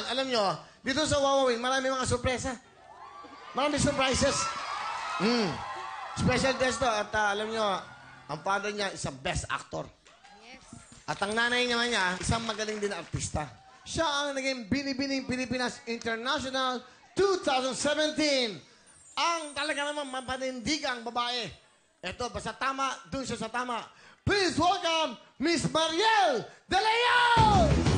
alam nyo, dito sa Wawawin, marami mga sorpresa. Marami surprises. Special guest to. At alam nyo, ang father niya isang best actor. Yes. At ang nanay naman niya, isang magaling din na artista. Siya ang naging Binibining Pilipinas International 2017. Ang talaga namang mapanindigang babae. Ito, basta tama, dun siya sa tama. Please welcome Miss Mariel De Leon!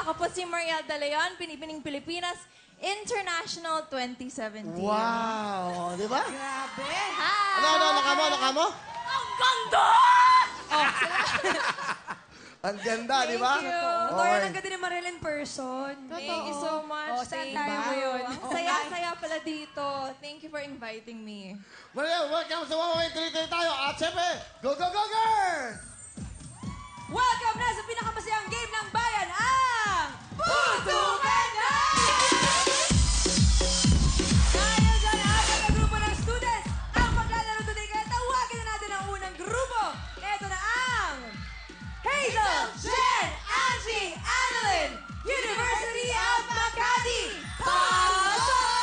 Ako po si Mariel De Leon, Binibining Pilipinas International 2017. Wow! Di ba? Grabe! Hi! Ano mo? Ang ganda! Oh, Ang ganda, di ba? Thank you. Okay. Ang ganda ni Mariel in person. Thank you so much. Oh, saan tayo you. ngayon? Saya-saya pala dito. Thank you for inviting me. Mariel, welcome sa Wawawin. Tuloy-tuloy tayo. At syempre, go, go, go, girl! Welcome na sa pinakamasayang game ng bayan, ang Putukan Na! Dahil dyan apat na grupo ng students ang maglalaro today, kaya tawagin na natin ang unang grupo. Ito na ang Hazel, Jen, Angie, Annalyn, University of Makati. Pasok!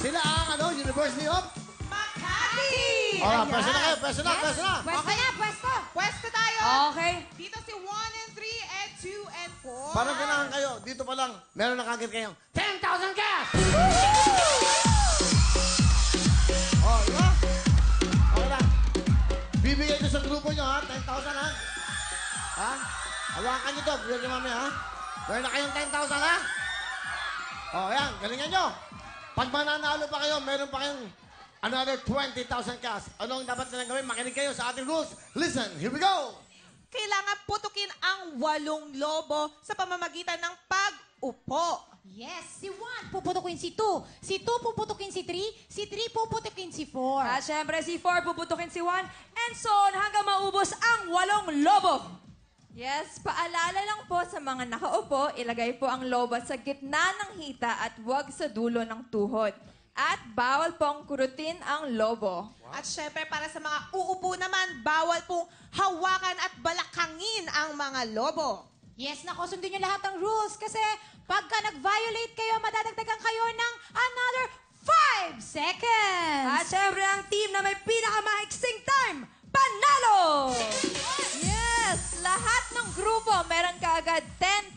Sila ang University of Makati! Pwesto na kayo, pwesto na. Pwesto na, pwesto. Pwesto tayo. Okay. Dito si 1 and 3 and 2 and 4. Parang kailangan kayo, dito pa lang, meron na kagad kayong 10,000 cash! Oh, di ba? Okay lang. Bibigay ko sa grupo nyo, ha? 10,000, ha? Ha? Hawakan nyo to, bigyan nyo mamaya, ha? Meron na kayong 10,000, ha? Oh, yan, galingan nyo. Pag mananalo pa kayo, meron pa kayong another 20,000 cash. Ano ang dapat nilang gawin? Makinig kayo sa ating rules. Listen, here we go! Kailangan putukin ang 8 lobo sa pamamagitan ng pag-upo. Yes, si 1 puputukin si 2. Si 2 puputukin si 3. Si 3 puputukin si 4. At syempre, si 4 puputukin si 1. And so on, hanggang maubos ang 8 lobo. Yes, paalala lang po sa mga nakaupo, ilagay po ang lobo sa gitna ng hita at huwag sa dulo ng tuhod. At bawal pong kurutin ang lobo. At syempre, para sa mga uupo naman, bawal pong hawakan at balakangin ang mga lobo. Yes, nako, sundin nyo lahat ng rules kasi pagka nag-violate kayo, madadagdagan kayo ng another 5 seconds. At syempre, ang team na may pinakamaiksing time, panalo! Yes! Lahat ng grupo meron kaagad 10,000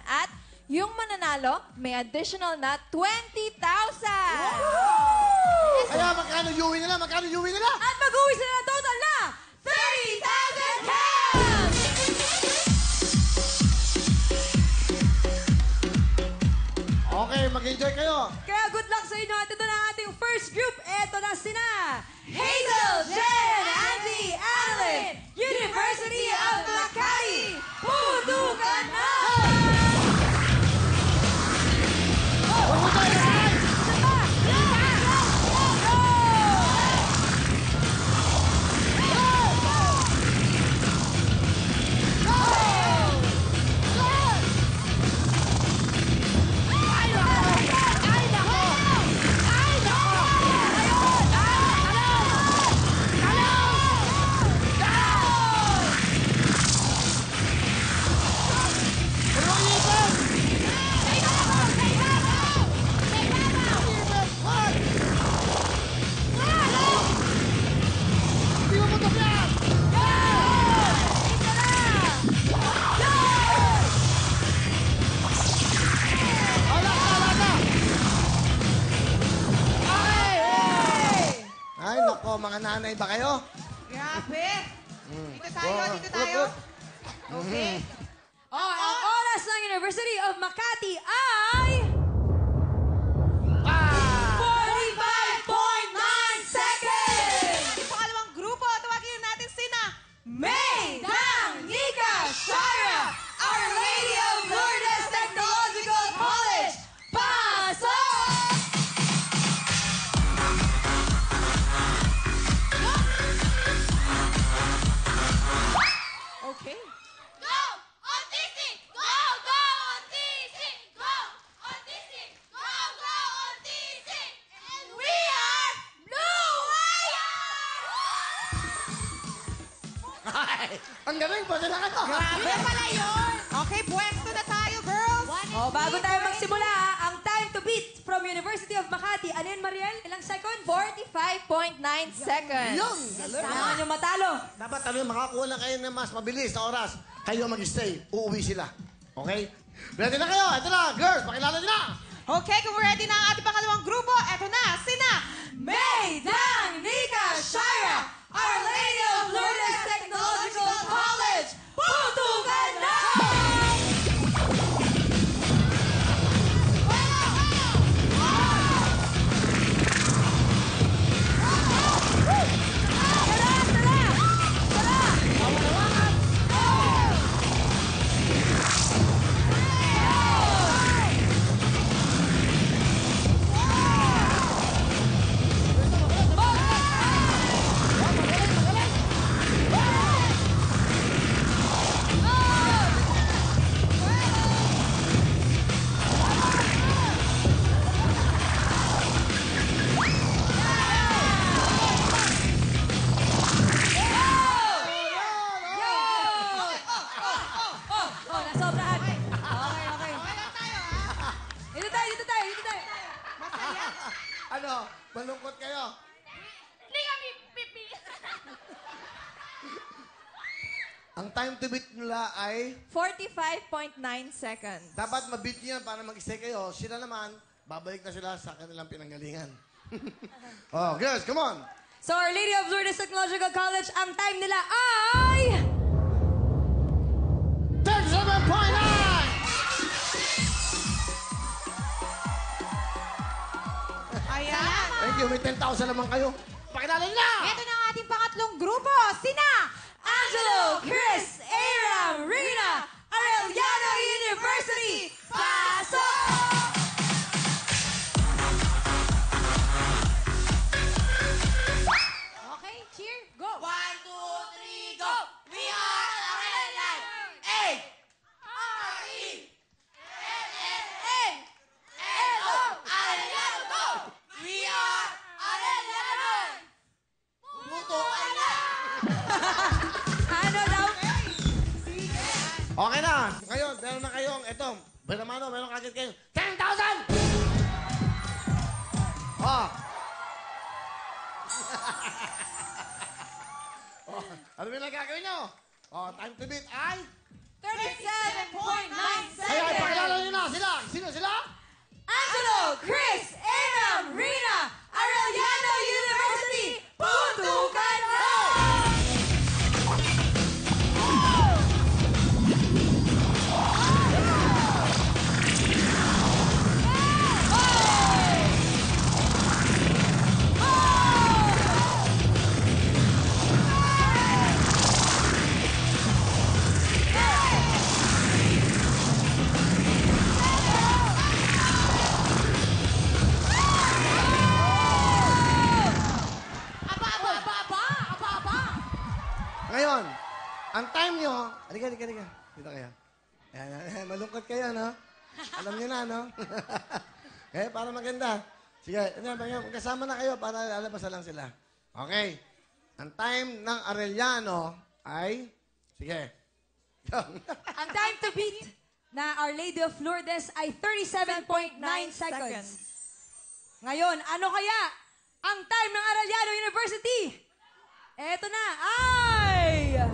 at yung mananalo may additional na 20,000! Kaya magkano yuwi nila? At mag-uwi sila ng total na 30,000 cash! Okay, mag-enjoy kayo. Kaya good luck sa inyo. At ito na ang ating first group. Ito na sina Hazel, Jen, Angie, Annalyn, University of Makati. Putukan na! Ay, nako, mga nanay ba kayo? Grabe. Dito tayo. Okay. Oh, ang oras ng University of Makati ay... 45.9 seconds! Ating pangalawang grupo, tawagin natin sina May, Dang, Nika, Shara, Arlene, Ang galing, pwede na kayo. Grabe pala yun. Okay, pwesto na tayo, girls. Bago tayo magsimula, ang time to beat from University of Makati. Ano yun, Mariel? Ilang seconds? 45.9 seconds. Yun! Kailangan nyo matalo. Dapat makakuha na kayo ng mas mabilis na oras. Kayo mag-stay. Uuwi sila. Okay? Ready na kayo? Ito na, girls. Pakilala nyo na. Okay, kung ready na ang ating pangalawang grupo, eto na, sina May, Dang, Nika, Shira, Our Lady of Lourdes Technological College. Putukan na! Nasobrahan. Okay. Dito tayo. Ano? Malungkot kayo? Hindi kami pipi. Ang time to beat nila ay 45.9 seconds. dapat mabit niya para mag-stay kayo. Sila naman, babalik na sila sa kanilang pinanggalingan. Oh, girls, come on. So, Our Lady of Lourdes Technological College, ang time nila ay... 37.9! Ayan. Thank you. May 10,000 naman kayo. Pakilala nyo na! Ito na ang ating pangatlong grupo, sina Angelo, Chris, Aram, Rina, Arellano University, pasok! Okay, cheer, go! 1, 2, 3, go! We are Arellano! A-R-E-L-L-A! Arellano, go! We are Arellano! Putukan na! Ano daw? Okay na. Ngayon, meron na kayong, eto, Beramano, meron kagad kayong 10,000! Oh. Oh, ano ba yung nagagawin nyo? Oh, time to beat ay... 37.9 Kaya seconds! pakilala nyo na sila. Sino sila? Angelo, Chris, Aram, Rina, Arellano University, putukan na! Ngayon, ang time nyo... Halika. Dito kayo. Ayan, malungkot kayo, no? Alam nyo na, no? Para maganda. Sige, magkasama na kayo para lalabasan lang sila. Okay. Ang time ng Arellano ay... Sige. Ang time to beat na Our Lady of Lourdes ay 37.9 seconds. Ngayon, ano kaya ang time ng Arellano University? Eto na ay... 23.5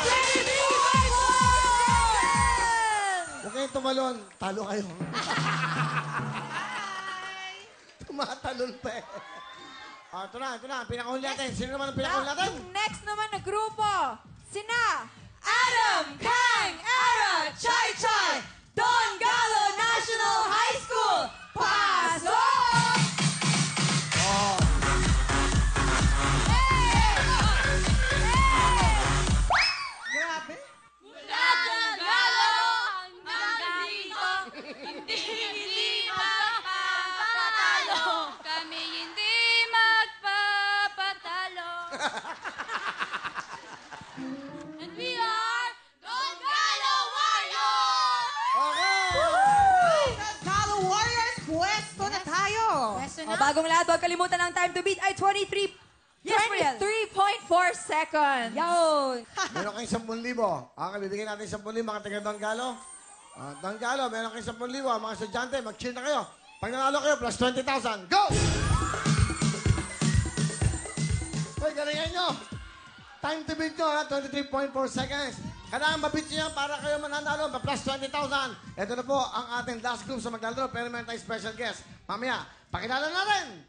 seconds! Huwag kayong tumalon. Talo kayo. Tumatalon pa eh. Ito na. Pinakahuli natin. Sino naman ang pinakahuli natin? Yung next naman na grupo, sina Adam, Kang, Ara, Chai Chai, Don Galo National High School, pasok! Grabe. Kami hindi magpapatalo. And we are Don Galo Warriors! Okay! Galo Warriors, pwesto na tayo. Pwesto O, na. bagong lahat, huwag kalimutan ang time to beat ay 23 Yes, Brielle. 23.4 seconds. Yun. Meron kayong 10,000. Okay, bibigyan natin 10,000 mga taga Don Galo. Don Galo, meron kayong 10,000. Mga estudyante, mag-chill na kayo. Pag nanalo kayo, plus 20,000. Go! Hoy, galingan nyo. Time to beat nyo, ha? 23.4 seconds. Kailangan mabit nyo yan para kayo mananalo. Plus 20,000. Ito na po ang ating last group sa maglalaro. Pero meron tayong special guest. Mamaya, pakilala natin.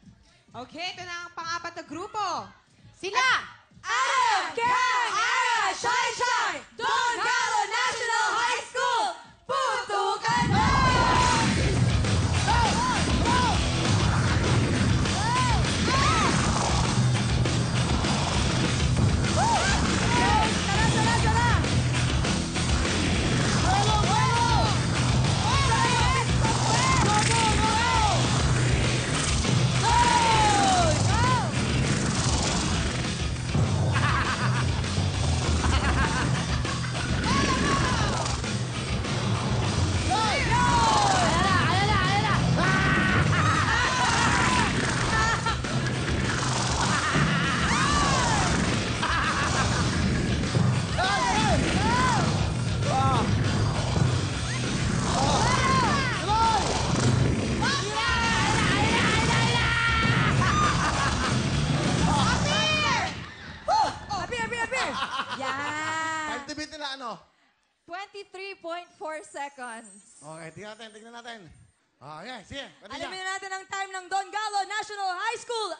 Okay, ito na ang pang-apat na grupo. Sila! Adam, Karen, Ara, Shine Shine, Don Galo National High School, Putukan mo! Time to beat nila, ano? 23.4 seconds. Okay, tignan natin. Okay, sige. Pwede Alamin siya. na natin ang time ng Don Galo National High School.